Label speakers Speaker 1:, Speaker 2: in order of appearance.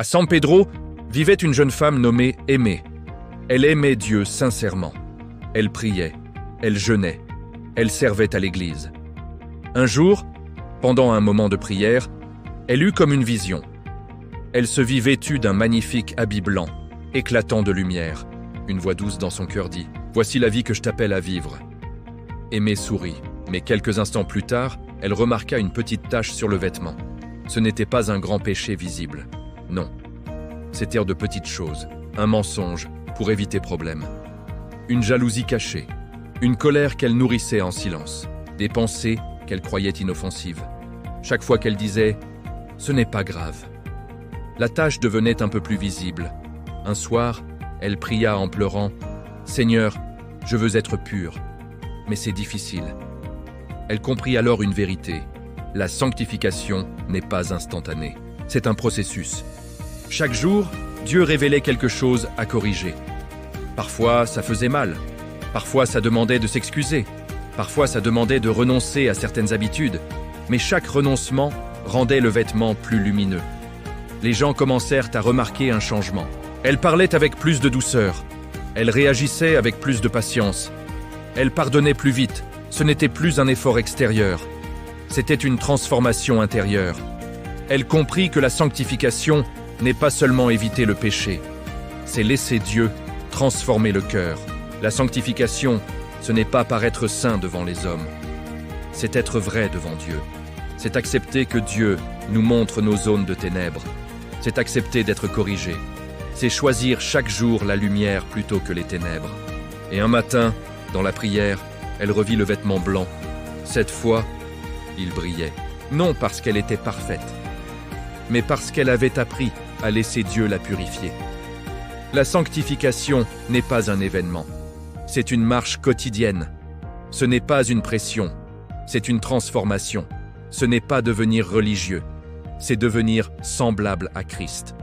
Speaker 1: À San Pedro vivait une jeune femme nommée Aimée. Elle aimait Dieu sincèrement. Elle priait, elle jeûnait, elle servait à l'église. Un jour, pendant un moment de prière, elle eut comme une vision. Elle se vit vêtue d'un magnifique habit blanc, éclatant de lumière. Une voix douce dans son cœur dit « Voici la vie que je t'appelle à vivre ». Aimée sourit, mais quelques instants plus tard, elle remarqua une petite tache sur le vêtement. Ce n'était pas un grand péché visible. Non. C'étaient de petites choses, un mensonge pour éviter problème. Une jalousie cachée, une colère qu'elle nourrissait en silence, des pensées qu'elle croyait inoffensives. Chaque fois qu'elle disait « ce n'est pas grave », la tache devenait un peu plus visible. Un soir, elle pria en pleurant « Seigneur, je veux être pure, mais c'est difficile ». Elle comprit alors une vérité. La sanctification n'est pas instantanée. C'est un processus. Chaque jour, Dieu révélait quelque chose à corriger. Parfois, ça faisait mal. Parfois, ça demandait de s'excuser. Parfois, ça demandait de renoncer à certaines habitudes. Mais chaque renoncement rendait le vêtement plus lumineux. Les gens commencèrent à remarquer un changement. Elle parlait avec plus de douceur. Elle réagissait avec plus de patience. Elle pardonnait plus vite. Ce n'était plus un effort extérieur. C'était une transformation intérieure. Elle comprit que la sanctification n'est pas seulement éviter le péché, c'est laisser Dieu transformer le cœur. La sanctification, ce n'est pas paraître saint devant les hommes, c'est être vrai devant Dieu. C'est accepter que Dieu nous montre nos zones de ténèbres. C'est accepter d'être corrigé. C'est choisir chaque jour la lumière plutôt que les ténèbres. Et un matin, dans la prière, elle revit le vêtement blanc. Cette fois, il brillait. Non parce qu'elle était parfaite, mais parce qu'elle avait appris à laisser Dieu la purifier. La sanctification n'est pas un événement. C'est une marche quotidienne. Ce n'est pas une pression. C'est une transformation. Ce n'est pas devenir religieux. C'est devenir semblable à Christ.